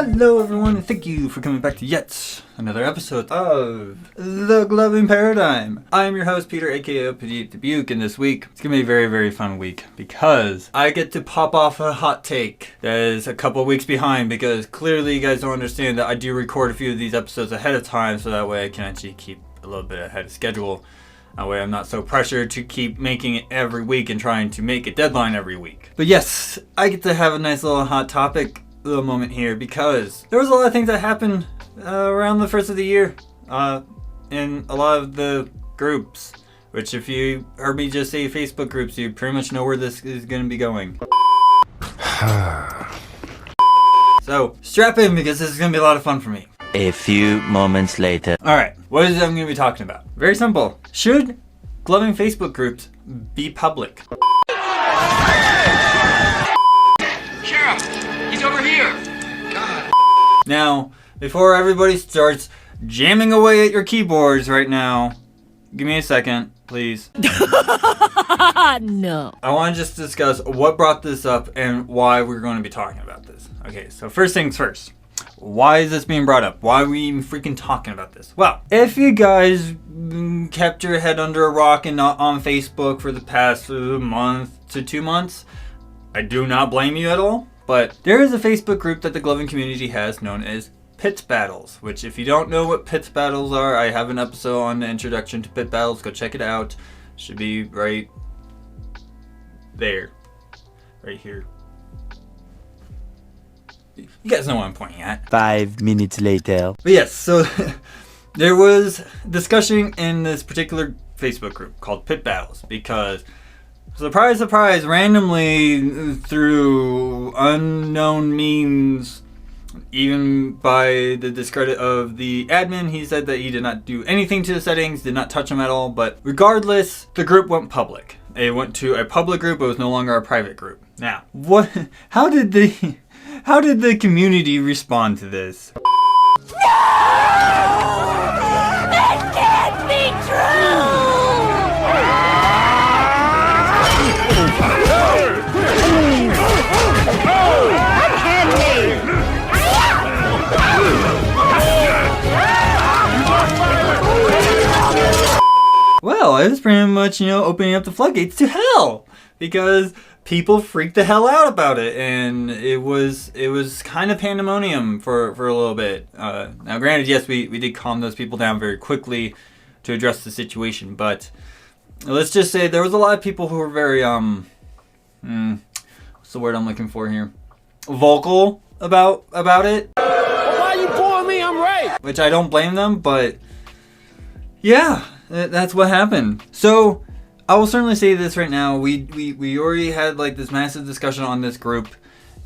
Hello everyone, and thank you for coming back to yet another episode of The Gloving Paradigm. I'm your host Peter, aka Petite Dubuque, and this week it's gonna be a very, very fun week because I get to pop off a hot take that is a couple weeks behind because clearly you guys don't understand that I do record a few of these episodes ahead of time so that way I can actually keep a little bit ahead of schedule. That way I'm not so pressured to keep making it every week and trying to make a deadline every week. But yes, I get to have a nice little hot topic little moment here because there was a lot of things that happened around the first of the year in a lot of the groups, which if you heard me just say Facebook groups, you pretty much know where this is going to be going. So strap in because this is going to be a lot of fun for me. A few moments later. Alright, what is it I'm going to be talking about? Very simple. Should gloving Facebook groups be public? Sheriff, he's over here. God. Now, before everybody starts jamming away at your keyboards right now, give me a second, please. No. I want to just discuss what brought this up and why we're going to be talking about this. Okay, so first things first. Why is this being brought up? Why are we even freaking talking about this? Well, if you guys kept your head under a rock and not on Facebook for the past month to 2 months, I do not blame you at all. But there is a Facebook group that the gloving community has known as Pit Battles, which if you don't know what Pit Battles are, I have an episode on the introduction to Pit Battles. Go check it out. Should be right there. Right here. You guys know what I'm pointing at. 5 minutes later. But yes, so there was discussion in this particular Facebook group called Pit Battles because, surprise, surprise, randomly through unknown means, even by the discredit of the admin, he said that he did not do anything to the settings, did not touch them at all. But regardless, the group went public. It went to a public group. It was no longer a private group. Now, how did the community respond to this? No! That can't be true! Well, it was pretty much, opening up the floodgates to hell because people freaked the hell out about it, and it was kind of pandemonium for a little bit. Now, granted, yes, we did calm those people down very quickly to address the situation, but let's just say there was a lot of people who were very what's the word I'm looking for here? Vocal about it. Well, why you pouring me? I'm right. Which I don't blame them, but yeah, that's what happened. So I will certainly say this right now. We already had like this massive discussion on this group,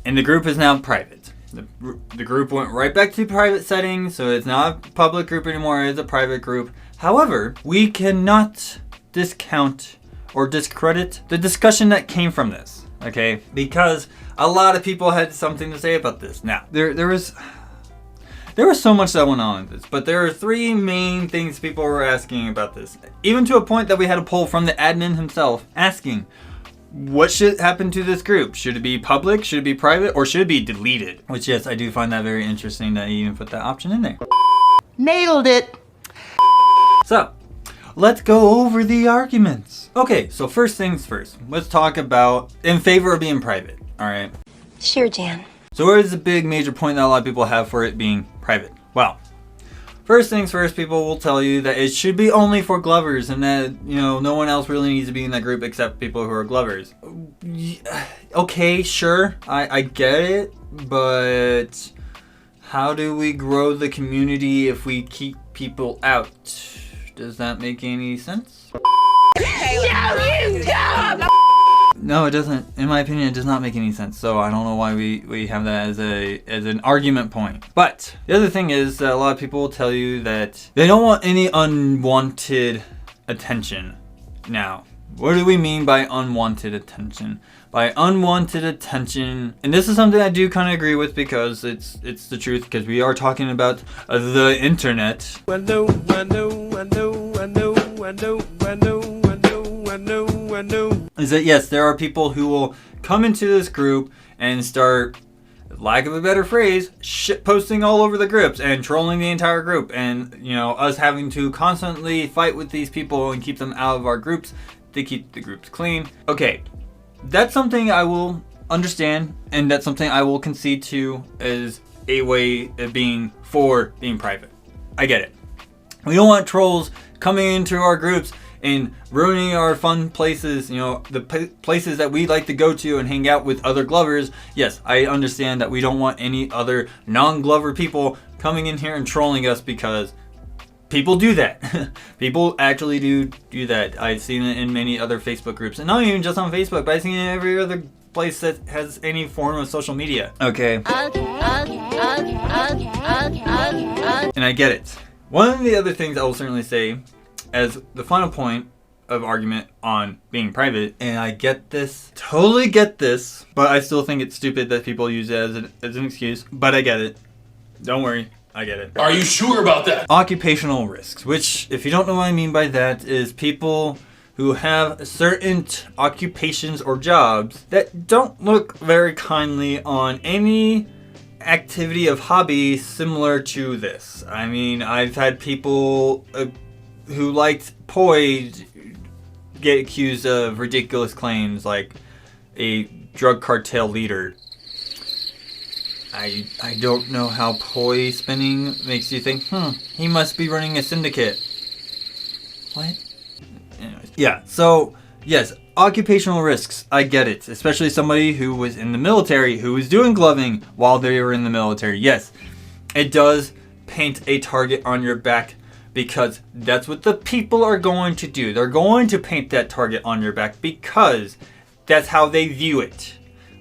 and the group is now private. The group went right back to private settings, so it's not a public group anymore. It's a private group. However, we cannot discount or discredit the discussion that came from this. Okay, because a lot of people had something to say about this. Now there was so much that went on with this, but there are 3 main things people were asking about this. Even to a point that we had a poll from the admin himself asking, what should happen to this group? Should it be public? Should it be private? Or should it be deleted? Which, yes, I do find that very interesting that he even put that option in there. Nailed it. So, let's go over the arguments. Okay, so first things first. Let's talk about in favor of being private, alright? Sure, Jan. So what is the big major point that a lot of people have for it being private? Well, first things first, people will tell you that it should be only for glovers and that, no one else really needs to be in that group except people who are glovers. Okay, sure, I get it, but how do we grow the community if we keep people out? Does that make any sense? No, it doesn't. In my opinion, it does not make any sense. So I don't know why we have that as an argument point. But the other thing is that a lot of people will tell you that they don't want any unwanted attention. Now, what do we mean by unwanted attention? By unwanted attention, and this is something I do kind of agree with because it's the truth, because we are talking about the internet. I know. Is that yes, there are people who will come into this group and start lack of a better phrase, shit posting all over the groups and trolling the entire group, and you know, us having to constantly fight with these people and keep them out of our groups to keep the groups clean. Okay, that's something I will understand, and that's something I will concede to as a way of being private. I get it. We don't want trolls coming into our groups and ruining our fun places, you know, the places that we like to go to and hang out with other Glovers. Yes, I understand that we don't want any other non-Glover people coming in here and trolling us, because people do that. People actually do that. I've seen it in many other Facebook groups, and not even just on Facebook, but I've seen it in every other place that has any form of social media. Okay. And I get it. One of the other things I will certainly say as the final point of argument on being private, and I get this, totally get this, but I still think it's stupid that people use it as an excuse, but I get it. Don't worry, I get it. Are you sure about that? Occupational risks, which, if you don't know what I mean by that, is people who have certain occupations or jobs that don't look very kindly on any activity of hobby similar to this. I mean, I've had people who liked poi get accused of ridiculous claims, like a drug cartel leader. I don't know how poi spinning makes you think, he must be running a syndicate. What? Anyways. Yeah, so, yes, occupational risks, I get it. Especially somebody who was in the military, who was doing gloving while they were in the military. Yes, it does paint a target on your back, because that's what the people are going to do. They're going to paint that target on your back because that's how they view it.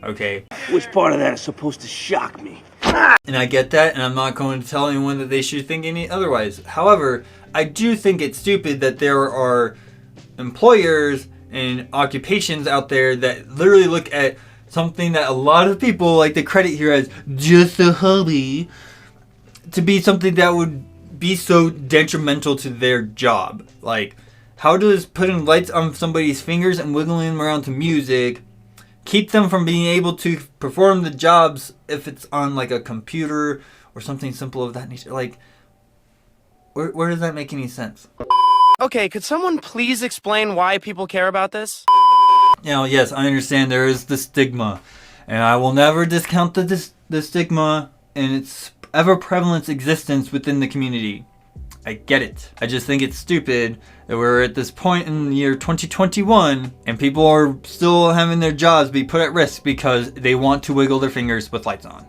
Okay? Which part of that is supposed to shock me? And I get that, and I'm not going to tell anyone that they should think any otherwise. However, I do think it's stupid that there are employers and occupations out there that literally look at something that a lot of people like to credit here as just a hobby to be something that would be so detrimental to their job. Like, how does putting lights on somebody's fingers and wiggling them around to music keep them from being able to perform the jobs if it's on like a computer or something simple of that nature? Like, where does that make any sense? Okay, could someone please explain why people care about this? You know, yes, I understand there is the stigma, and I will never discount the stigma and its ever-prevalent existence within the community. I get it. I just think it's stupid that we're at this point in the year 2021 and people are still having their jobs be put at risk because they want to wiggle their fingers with lights on.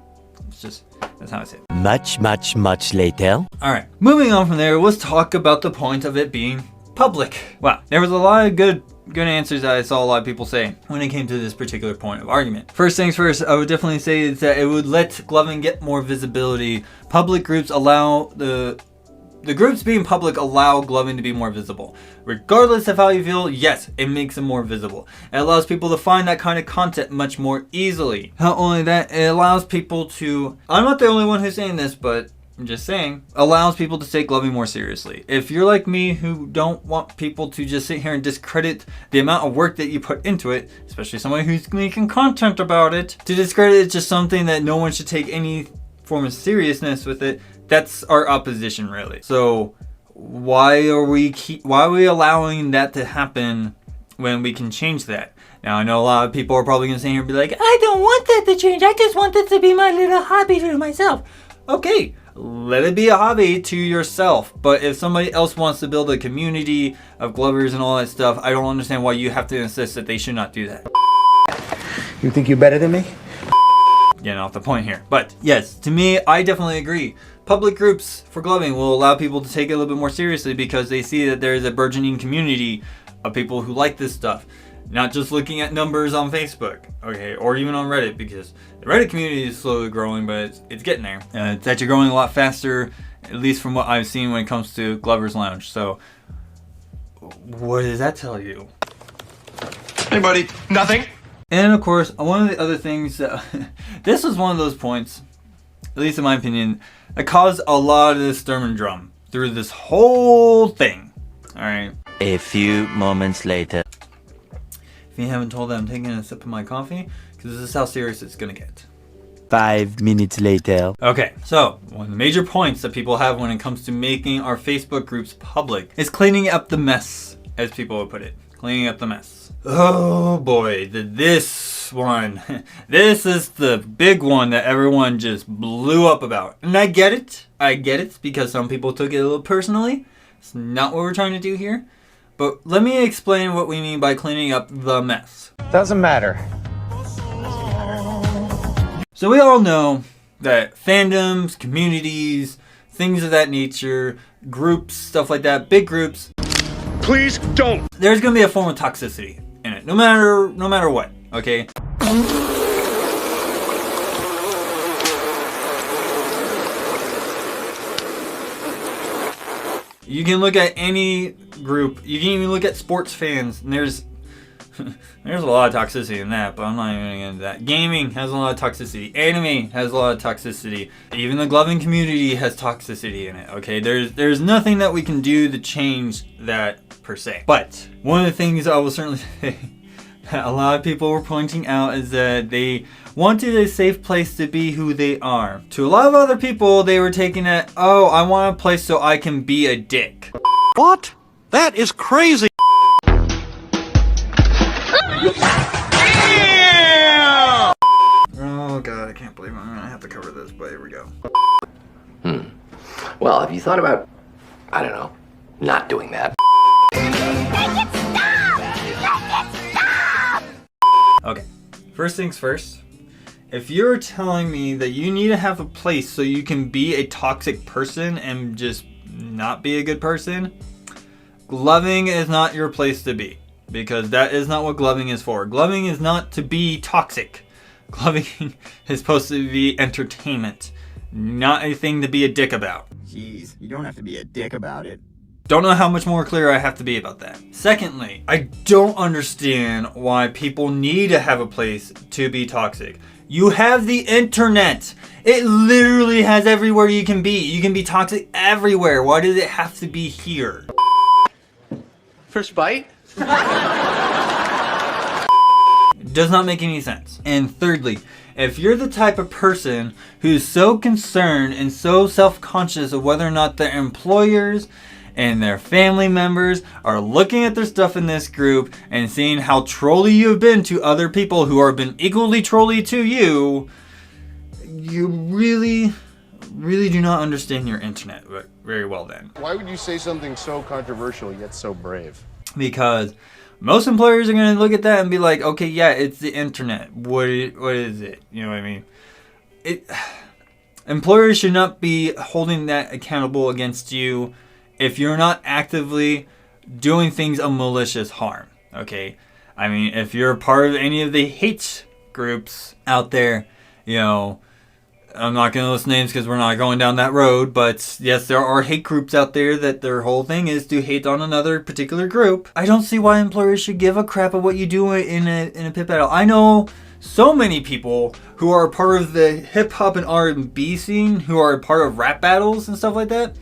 It's just, that's how I say it. Much later. Alright, moving on from there, let's talk about the point of it being public. Wow, there was a lot of good answers that I saw a lot of people say when it came to this particular point of argument. First things first, I would definitely say is that it would let gloving get more visibility. Public groups allow the groups being public allow gloving to be more visible. Regardless of how you feel, yes, it makes them more visible. It allows people to find that kind of content much more easily. Not only that, it allows people to, I'm not the only one who's saying this, but I'm just saying, allows people to take gloving more seriously. If you're like me who don't want people to just sit here and discredit the amount of work that you put into it, especially someone who's making content about it, to discredit it's just something that no one should take any form of seriousness with it, that's our opposition really. So why are we allowing that to happen when we can change that? Now, I know a lot of people are probably going to sit here and be like, I don't want that to change. I just want this to be my little hobby to myself. Okay, let it be a hobby to yourself. But if somebody else wants to build a community of glovers and all that stuff, I don't understand why you have to insist that they should not do that. You think you're better than me? Getting off the point here. But yes, to me, I definitely agree. Public groups for gloving will allow people to take it a little bit more seriously because they see that there is a burgeoning community of people who like this stuff. Not just looking at numbers on Facebook, okay, or even on Reddit, because the Reddit community is slowly growing, but it's getting there. It's actually growing a lot faster, at least from what I've seen when it comes to Glover's Lounge. So, what does that tell you? Hey, buddy. Nothing. And of course, one of the other things, this was one of those points, at least in my opinion, that caused a lot of this sturm and drum through this whole thing. Alright. A few moments later. If you haven't told that I'm taking a sip of my coffee, because this is how serious it's gonna get. 5 minutes later. Okay, so one of the major points that people have when it comes to making our Facebook groups public is cleaning up the mess, as people would put it. Cleaning up the mess. Oh boy, this one. This is the big one that everyone just blew up about. And I get it. I get it because some people took it a little personally. It's not what we're trying to do here. But let me explain what we mean by cleaning up the mess. Doesn't matter. So we all know that fandoms, communities, things of that nature, groups, stuff like that, big groups, Please don't. there's gonna be a form of toxicity in it, no matter what, okay? You can look at any group, you can even look at sports fans, and there's a lot of toxicity in that, but I'm not even gonna get into that. Gaming has a lot of toxicity. Anime has a lot of toxicity. Even the gloving community has toxicity in it, okay? There's nothing that we can do to change that per se. But one of the things I will certainly say that a lot of people were pointing out is that they wanted a safe place to be who they are. To a lot of other people, they were taking it, oh, I want a place so I can be a dick. What? That is crazy. Oh god, I can't believe I'm gonna have to cover this, but here we go. Well, have you thought about, I don't know, not doing that? Okay, first things first. If you're telling me that you need to have a place so you can be a toxic person and just not be a good person, gloving is not your place to be. Because that is not what gloving is for. Gloving is not to be toxic. Gloving is supposed to be entertainment, not a thing to be a dick about. Jeez, you don't have to be a dick about it. Don't know how much more clear I have to be about that. Secondly, I don't understand why people need to have a place to be toxic. You have the internet. It literally has everywhere you can be. You can be toxic everywhere. Why does it have to be here? First bite? It does not make any sense. And thirdly, if you're the type of person who's so concerned and so self-conscious of whether or not their employers and their family members are looking at their stuff in this group and seeing how trolly you have been to other people who have been equally trolly to you, you really do not understand your internet very well then. Why would you say something so controversial yet so brave? Because most employers are going to look at that and be like, okay, yeah, it's the internet. What is it? You know what I mean? Employers should not be holding that accountable against you if you're not actively doing things of malicious harm. Okay? I mean, if you're part of any of the hate groups out there, you know, I'm not going to list names because we're not going down that road, but yes, there are hate groups out there that their whole thing is to hate on another particular group. I don't see why employers should give a crap of what you do in a pit battle. I know so many people who are part of the hip hop and R&B scene, who are part of rap battles and stuff like that.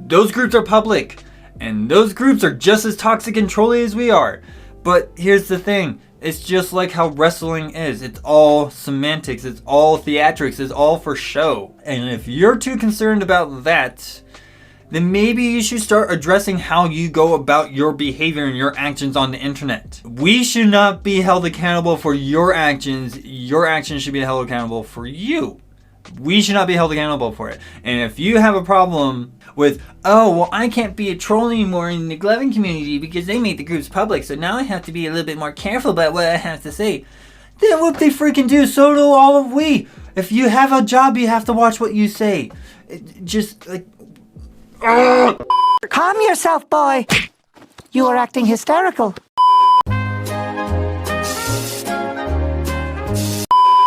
Those groups are public, and those groups are just as toxic and trolly as we are. But here's the thing. It's just like how wrestling is. It's all semantics. It's all theatrics. It's all for show. And if you're too concerned about that, then maybe you should start addressing how you go about your behavior and your actions on the internet. We should not be held accountable for your actions. Your actions should be held accountable for you. We should not be held accountable for it. And if you have a problem with, oh, well, I can't be a troll anymore in the gloving community because they made the groups public, so now I have to be a little bit more careful about what I have to say. Then what they freaking do, so do all of we. If you have a job, you have to watch what you say. Just like... Calm yourself, boy. You are acting hysterical.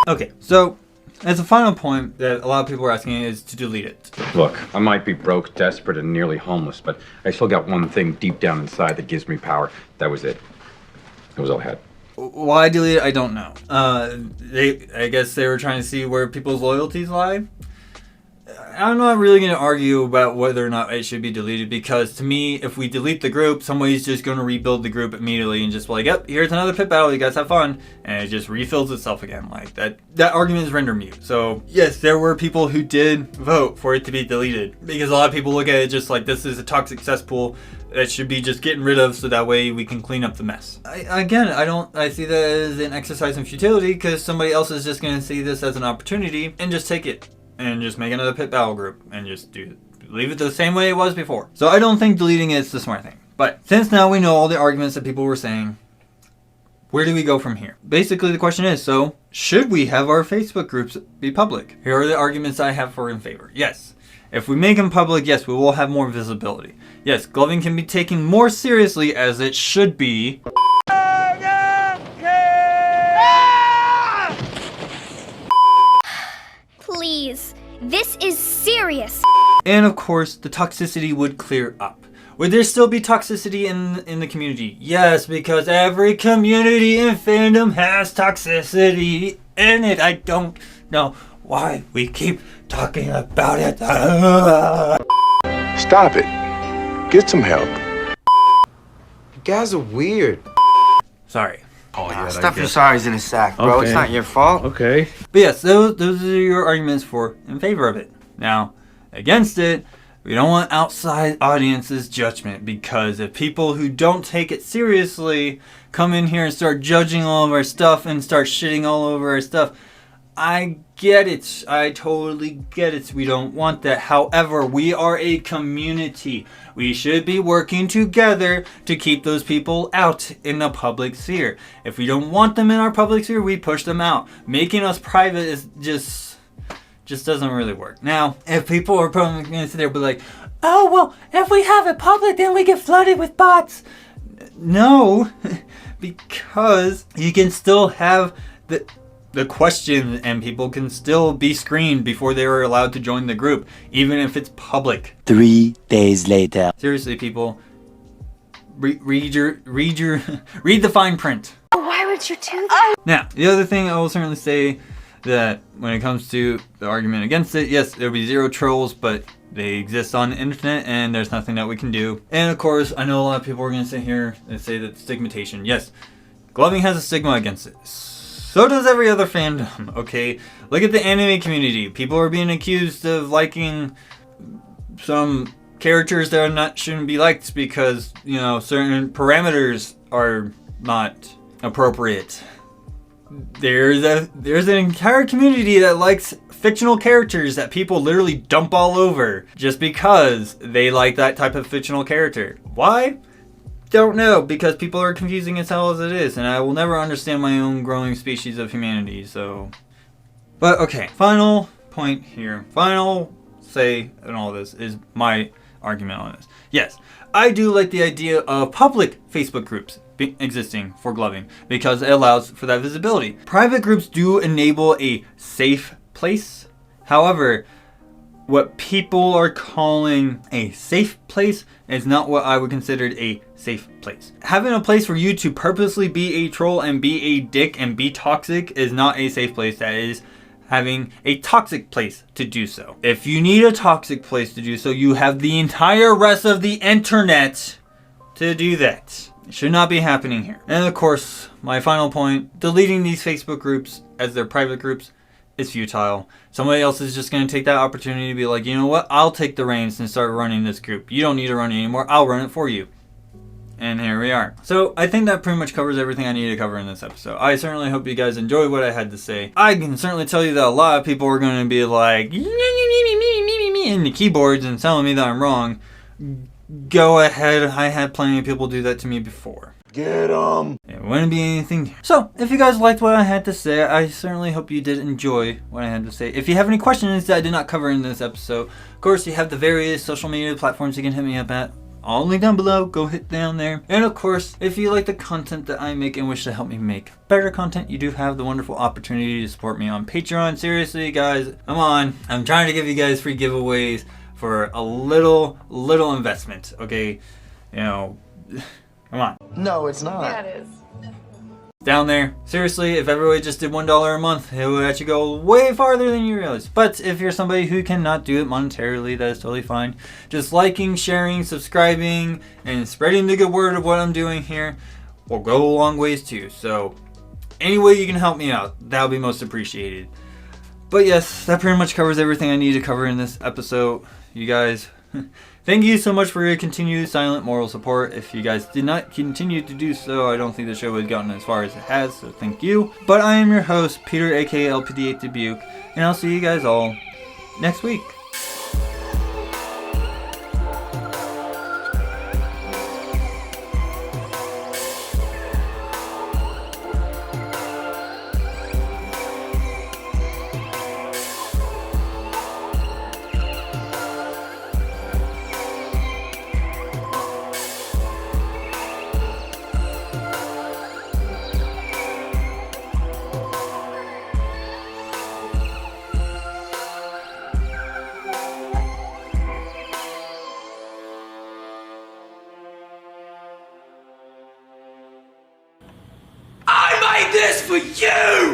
Okay, so... as a final point that a lot of people are asking is to delete it. Look, I might be broke, desperate, and nearly homeless, but I still got one thing deep down inside that gives me power. That was it. That was all I had. Why delete it? I don't know. I guess they were trying to see where people's loyalties lie. I'm not really going to argue about whether or not it should be deleted, because to me, if we delete the group, somebody's just going to rebuild the group immediately and just be like, yep, here's another pit battle, you guys have fun, and it just refills itself again. Like, that argument is rendered mute. So yes, there were people who did vote for it to be deleted, because a lot of people look at it just like this is a toxic cesspool that should be just getting rid of, so that way we can clean up the mess. I see that as an exercise in futility, because somebody else is just going to see this as an opportunity and just take it and just make another pit battle group and just leave it the same way it was before. So I don't think deleting it is the smart thing. But since now we know all the arguments that people were saying, where do we go from here? Basically the question is, so should we have our Facebook groups be public? Here are the arguments I have for in favor. Yes. If we make them public, yes, we will have more visibility. Yes, gloving can be taken more seriously, as it should be. Please, this is serious. And of course, the toxicity would clear up. Would there still be toxicity in the community? Yes, because every community in fandom has toxicity in it. I don't know why we keep talking about it. Stop it. Get some help. You guys are weird. Sorry. Oh, yeah, stuff your sorries in a sack, bro. Okay. It's not your fault. Okay. But yes, those are your arguments for in favor of it. Now, against it, we don't want outside audiences' judgment, because if people who don't take it seriously come in here and start judging all of our stuff and start shitting all over our stuff, I get it. I totally get it. We don't want that. However, we are a community. We should be working together to keep those people out in the public sphere. If we don't want them in our public sphere, we push them out. Making us private is just doesn't really work. Now, if people are probably going to sit there and be like, oh, well, if we have it public, then we get flooded with bots. No, because you can still have the question, and people can still be screened before they are allowed to join the group, even if it's public. 3 days later. Seriously, people, read the fine print. Why would you do that? Now, the other thing I will certainly say, that when it comes to the argument against it, yes, there'll be zero trolls, but they exist on the internet, and there's nothing that we can do. And of course, I know a lot of people are going to sit here and say that stigmatization. Yes, gloving has a stigma against it. So does every other fandom, okay? Look at the anime community. People are being accused of liking some characters that shouldn't be liked because, you know, certain parameters are not appropriate. There's an entire community that likes fictional characters that people literally dump all over just because they like that type of fictional character. Why? Don't know, because people are confusing as hell as it is, and I will never understand my own growing species of humanity, so... But okay, final point here. Final say in all this is my argument on this. Yes, I do like the idea of public Facebook groups existing for gloving, because it allows for that visibility. Private groups do enable a safe place. However, what people are calling a safe place is not what I would consider a safe place. Having a place for you to purposely be a troll and be a dick and be toxic is not a safe place. That is having a toxic place to do so. If you need a toxic place to do so, you have the entire rest of the internet to do that. It should not be happening here. And of course, my final point, deleting these Facebook groups as their private groups is futile. Somebody else is just going to take that opportunity to be like, you know what, I'll take the reins and start running this group. You don't need to run it anymore, I'll run it for you. And here we are. So I think that pretty much covers everything I need to cover in this episode. I certainly hope you guys enjoyed what I had to say. I can certainly tell you that a lot of people are going to be like, in the keyboards and telling me that I'm wrong. Go ahead, I had plenty of people do that to me before. Get 'em. It wouldn't be anything. So, if you guys liked what I had to say, I certainly hope you did enjoy what I had to say. If you have any questions that I did not cover in this episode, of course, you have the various social media platforms you can hit me up at. All linked down below, go hit down there. And of course, if you like the content that I make and wish to help me make better content, you do have the wonderful opportunity to support me on Patreon. Seriously, guys, come on. I'm trying to give you guys free giveaways for a little investment, okay? You know, come on. No, it's not. Yeah, it is. down there. Seriously, if everybody just did $1 a month, it would actually go way farther than you realize. But if you're somebody who cannot do it monetarily, that is totally fine. Just liking, sharing, subscribing, and spreading the good word of what I'm doing here will go a long ways too. So any way you can help me out, that would be most appreciated. But yes, that pretty much covers everything I need to cover in this episode. You guys, thank you so much for your continued silent moral support. If you guys did not continue to do so, I don't think the show would have gotten as far as it has, so thank you. But I am your host, Peter, aka LPD8 Dubuque, and I'll see you guys all next week. I made this for you!